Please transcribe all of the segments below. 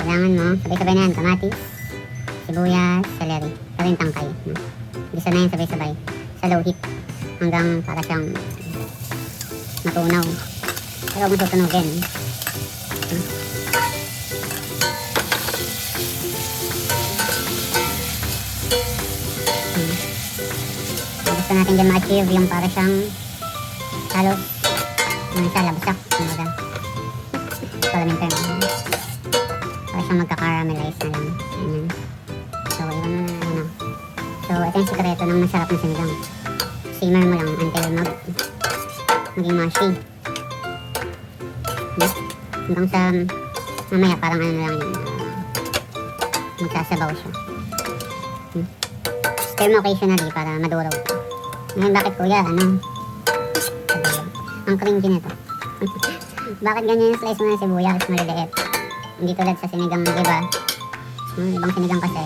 Kailangan mo, sabay-sabay na yan, kamatis, sibuyas, celery, pero yung tangkay. Gisa na yan sabay-sabay sa low heat hanggang para siyang matunaw. Pero huwag mo tutunogin. Gusto natin dyan ma-achieve yung para siyang halos siya labsak. Palamin tayo. Para siyang magka-caramelize na lang. Ayan. So, iwan mo na ano. So, ito yung sikreto ng masarap na sinigang. Simmer mo lang until maging mushy. Hanggang sa mamaya parang ano lang yun. Magsasabaw siya. Stir mo occasionally para madurog. Ngayon, bakit kuya? Ano? Ang cringy nito. Bakit ganyan yung slice mo ng sibuyas maliliit? Hindi tulad sa sinigang, di ba? Ibang sinigang kasi,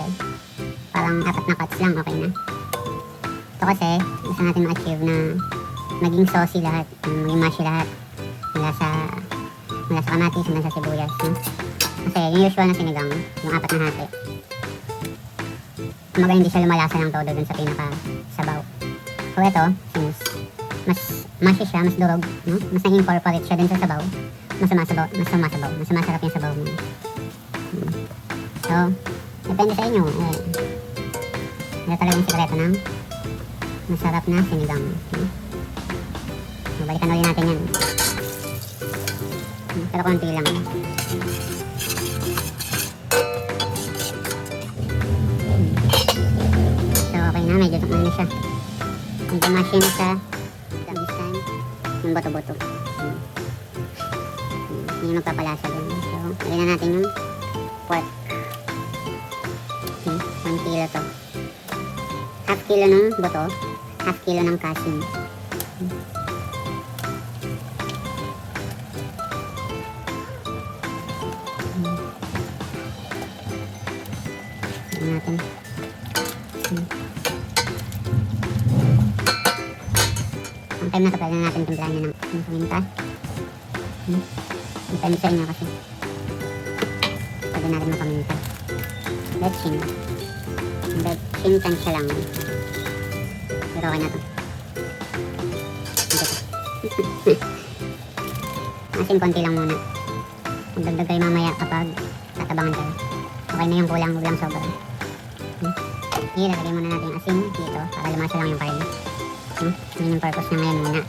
parang 4 na cuts lang, okay na. Ito kasi, gusto natin ma-achieve na maging saucy lahat, maging mushy lahat. Mula sa kamatis, hanggang sa sibuyas. Kasi yung usual na sinigang, yung 4 na hati. Kumaga hindi siya lumalasa ng todo dun sa pinaka-sabaw. So ito, since mas mushy siya, mas durog, no? Mas na-incorporate siya dun sa sabaw. Mas sumasarap yung sabaw mo. So, depende sa inyo. Ito talaga yung sikreto ng masarap na sinigang. Balikan ulit natin yan. Pero konti lang. So, okay na. Medyo ano siya. Medyo machine siya. This time, yung boto-boto. Yung magpapalasa dun. So, lagyan na natin yung pork. 1 kilo to. Half kilo ng buto, half kilo ng kasim. Lagyan natin. Ang time na ito, pwede na natin timplahan niya ng paminta. Depende sa inyo kasi pwede natin mapaminta. Betchin tansya lang, pero okay na to. Asin konti lang muna, magdagdag kayo mamaya kapag tatabangan kayo. Okay na yung kulang, huwag lang sobra. Ilalagay muna natin yung asin dito para lumasa lang yung karne. Yun yung purpose na ngayon muna.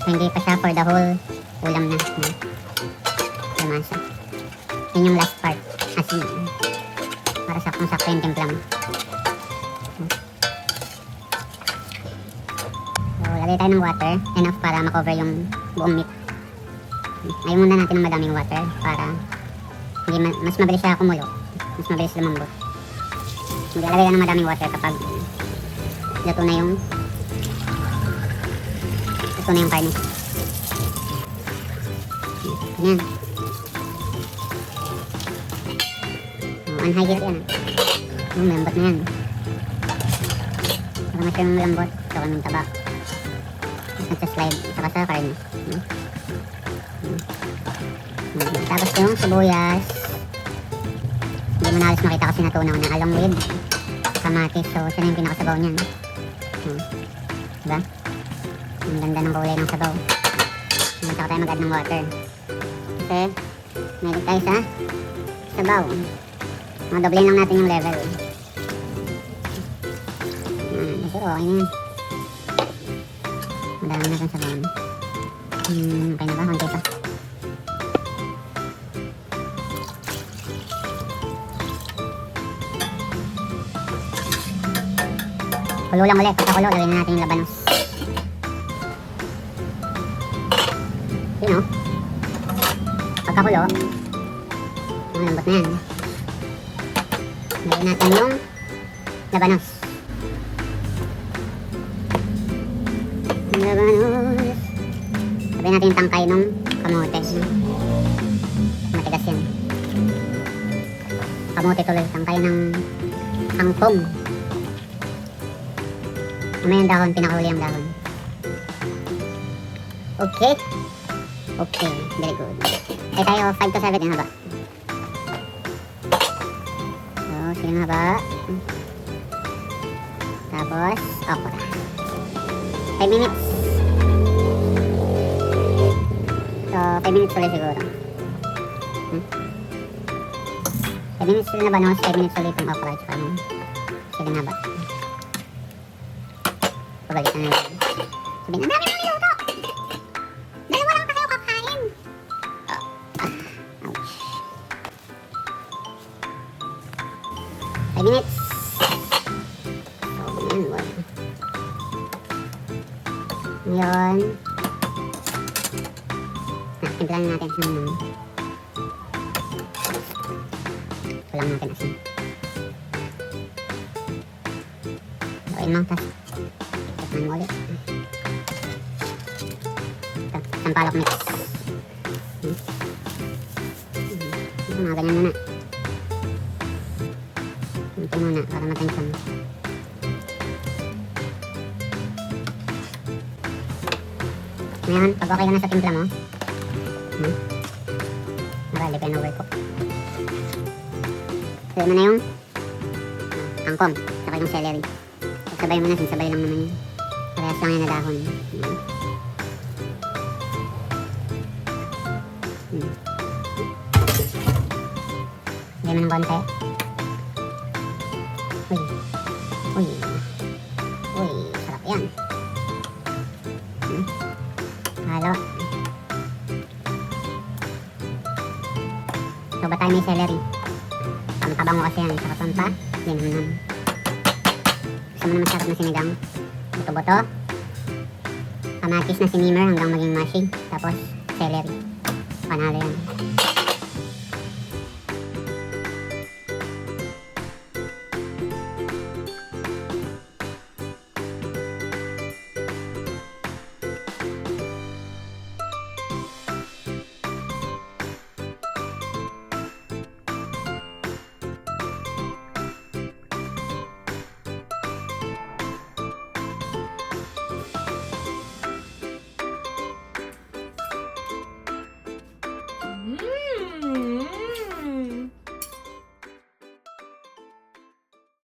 So, hindi pa siya for the whole ulam na. Lumasa. Yun yung last part, asin. Para saktong-sakto yung timpla mo. So, lagay tayo ng water. Enough para makover yung buong meat. Ayaw muna natin ng madaming water para hindi mas mabilis siya kumulo. Mas mabilis lumambot. Maglalagay ka ng madaming water kapag luto na yung karne. Ganyan. Unhigit yan. Malambot na yan. Para masyadong malambot, ito kami yung taba. Nagsaslide saka sa karne. Tapos yung sibuyas, hindi mo na halos makita kasi natunaw na along with kamatis. So, siya na yung pinakasabaw niyan. Diba? Ang ganda ng kulay ng sabaw. Saka tayo mag-add ng water. Kasi, meron tayo sa sabaw. Doblein lang natin yung level. Siguro okay na yan. Madami na itong sabaw. Okay na ba? Konti pa. Kulo lang ulit. Pagkakulo, lagyan na natin yung labanos. Yun o. Pagkakulo, lambot na yan. Lagyan natin yung labanos. Labanos. Lagyan natin yung tangkay ng kamote. Matigas yan. Kamote tuloy. Tangkay ng kangkong. Mamaya yung dahon. Pinakahuli ang dahon. Okay. Okay. Very good. Ay tayo 5 to 7 yung haba. Sige nga ba? Tapos, okra. 5 minutes. So, 5 minutes ulit siguro. 5 minutes ulit na banos, 5 minutes ulit ang okra. Sige nga ba? Pabalikan na lang. Sabihin, ang dami ng niluto! Dalawa lang kayo kakain! Ouch. 5 minutes. So, ngayon. Ngayon. Timplahan natin. Kulang natin asin. So, yun lang. Tapos, tikman mo ulit. Ito, sampalok mix. Mga ganyan muna. Ito muna para matansyon. Ngayon, pag okay ka na sa timpla mo, hindi pa in-overcook. Sabay mo na yung angkong, saka yung celery. Sabay mo na, sinsabay lang naman yun. Parehas lang yan na dahon. Hindi mo ng konti. Uy. Uy, sarap yan. Halo. So, ba tayo may celery? Pampabango kasi yan. Saka pampa. Linamnam. Gusto mo naman sarap na sinigang. Buto-buto. Kamatis na sinimmer hanggang maging mushy. Tapos, celery. Panalo yan.